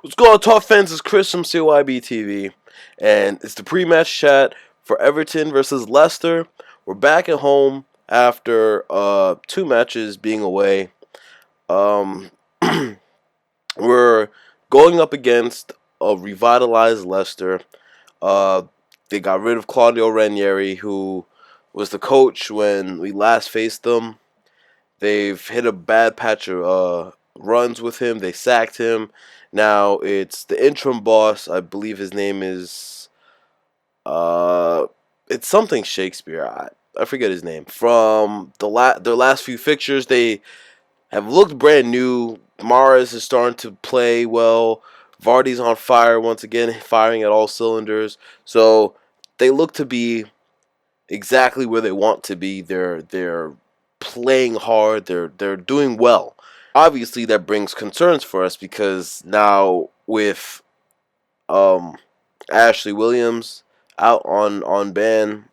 What's going on, Top Fans? It's Chris from CYB TV, and it's the pre-match chat for Everton versus Leicester. We're back at home after two matches being away. Um, we're going up against a revitalized Leicester. Uh, they got rid of Claudio Ranieri, who was the coach when we last faced them. They've hit a bad patch of runs with him. They sacked him. Now it's the interim boss. I believe his name is uh, it's something Shakespeare. I forget his name. From their last few fixtures, they have looked brand new. Mahrez is starting to play well. Vardy's on fire once again, firing at all cylinders. So they look to be exactly where they want to be. They're playing hard. They're doing well. Obviously, that brings concerns for us because now with um, Ashley Williams out on ban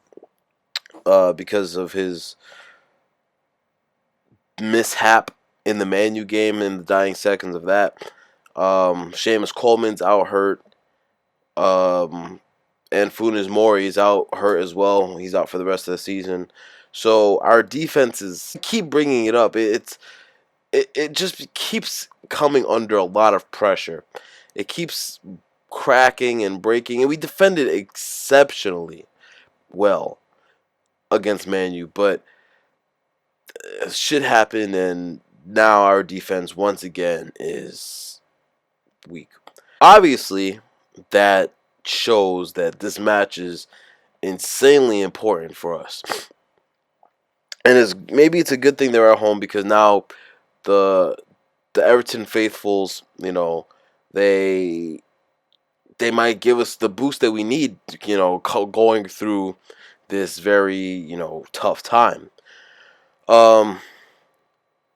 because of his mishap in the Man U game in the dying seconds of that. Seamus Coleman's out hurt. And Funes Mori is out hurt as well. He's out for the rest of the season. So our defenses keep bringing it up. It just keeps coming under a lot of pressure. It keeps cracking and breaking, and we defended exceptionally well against Man U, but shit happened, and now our defense once again is weak. Obviously, that shows that this match is insanely important for us. And maybe it's a good thing they're at home because now the Everton faithfuls, they they might give us the boost that we need, going through this very, tough time. Um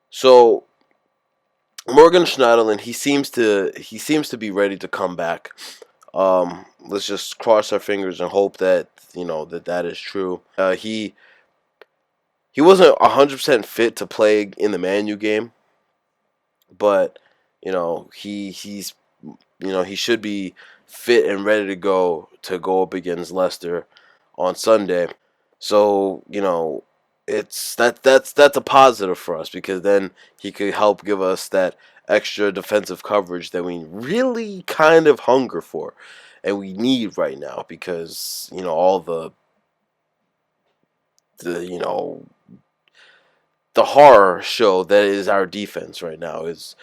so Morgan Schneiderlin, he seems to be ready to come back. Let's just cross our fingers and hope that that is true. He wasn't 100% fit to play in the Man U game, but he should be fit and ready to go up against Leicester on Sunday. So that's a positive for us because then he could help give us that extra defensive coverage that we really kind of hunger for and we need right now because all the the horror show that is our defense right now is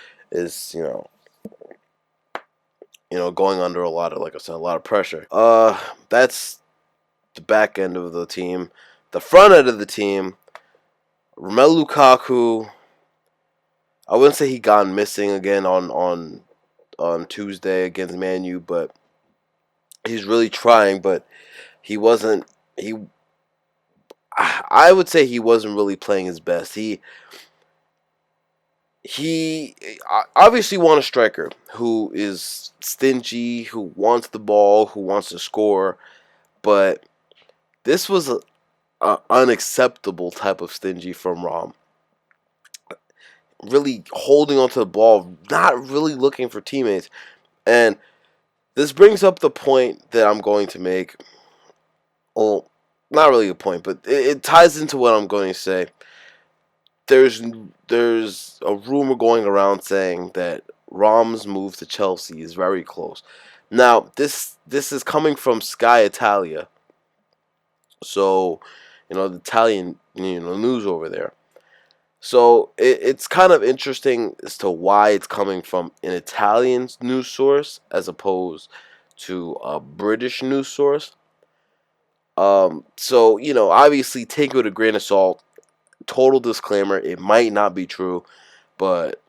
going under a lot of, like I said, a lot of pressure. That's the back end of the team. The front end of the team, Romelu Lukaku. I wouldn't say he gone missing again on Tuesday against Man U, but he's really trying. But he wasn't. I would say he wasn't really playing his best. He obviously want a striker who is stingy, who wants the ball, who wants to score, but this was a unacceptable type of stingy from Rom. Really holding onto the ball, not really looking for teammates. And this brings up the point that I'm going to make. Well, not really a point, but it ties into what I'm going to say. There's a rumor going around saying that Rom's move to Chelsea is very close. Now, this is coming from Sky Italia. So, the Italian news over there. So it's kind of interesting as to why it's coming from an Italian news source as opposed to a British news source. So obviously take it with a grain of salt. Total disclaimer: it might not be true, but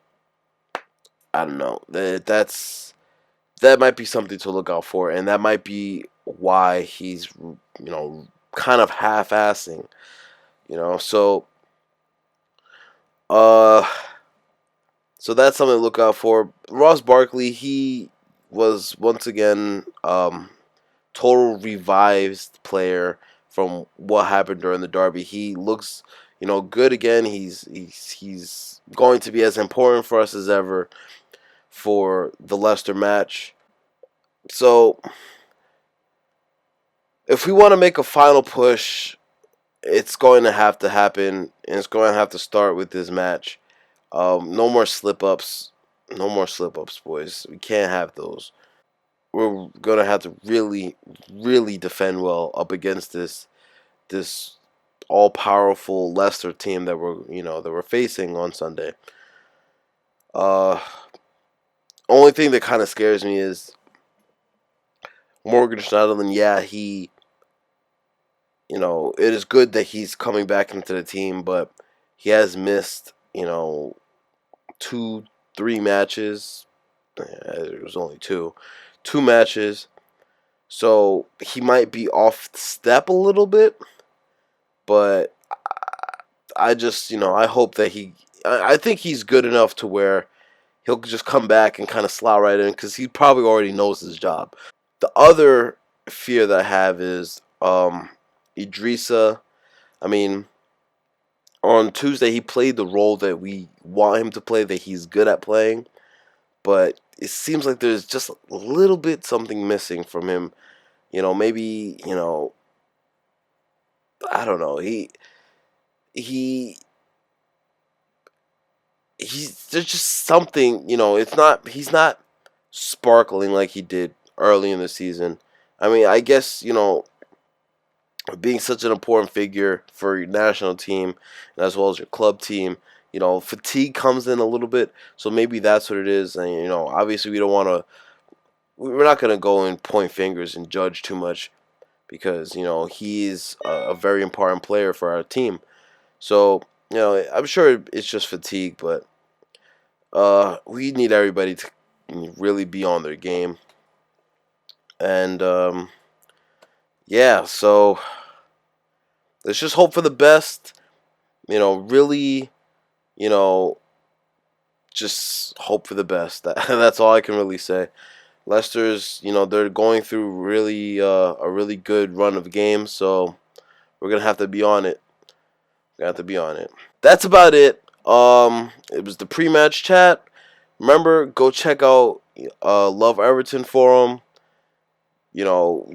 I don't know. That might be something to look out for, and that might be why he's kind of half-assing. So uh. So that's something to look out for. Ross Barkley, he was once again total revived player from what happened during the derby. He looks, good again. He's going to be as important for us as ever. for the Leicester match. So if we want to make a final push, it's going to have to happen, and it's going to have to start with this match. No more slip ups. No more slip ups, boys. We can't have those. We're gonna have to really, really defend well up against this all powerful Leicester team that we're facing on Sunday. Uh, Only thing that kind of scares me is Morgan Schneiderlin. Yeah, it is good that he's coming back into the team, but he has missed, 2, 3 matches. It was only two matches, so he might be off step a little bit. But I just, I hope that I think he's good enough to where he'll just come back and kind of slot right in because he probably already knows his job. The other fear that I have is Idrissa. I mean, on Tuesday he played the role that we want him to play, that he's good at playing, but it seems like there's just a little bit something missing from him. Maybe, I don't know. He he's there's just something, he's not sparkling like he did early in the season. I mean, I guess, being such an important figure for your national team and as well as your club team, fatigue comes in a little bit. So maybe that's what it is. And obviously we're not going to go and point fingers and judge too much because, he's a very important player for our team. So, I'm sure it's just fatigue, but we need everybody to really be on their game. And yeah, so let's just hope for the best. Really, you know, just hope for the best. That's all I can really say. Leicester's, they're going through really a really good run of games, so we're gonna have to be on it. We're gonna have to be on it. That's about it. It was the pre-match chat. Remember, go check out Love Everton forum. You know,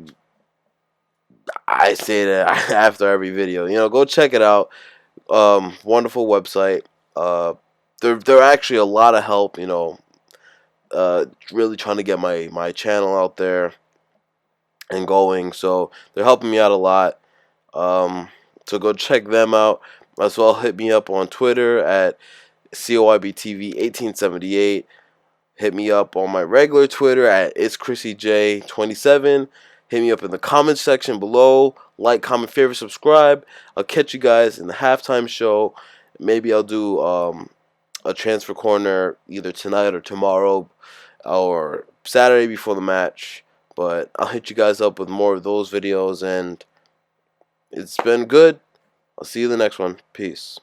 I say that after every video. Go check it out. Wonderful website. They're actually a lot of help. Really trying to get my channel out there and going. So they're helping me out a lot. So go check them out. As well, hit me up on Twitter at COYBTV1878. Hit me up on my regular Twitter at It'sChrissyJ27. Hit me up in the comments section below. Like, comment, favorite, subscribe. I'll catch you guys in the halftime show. Maybe I'll do a transfer corner either tonight or tomorrow or Saturday before the match. But I'll hit you guys up with more of those videos. And it's been good. I'll see you in the next one. Peace.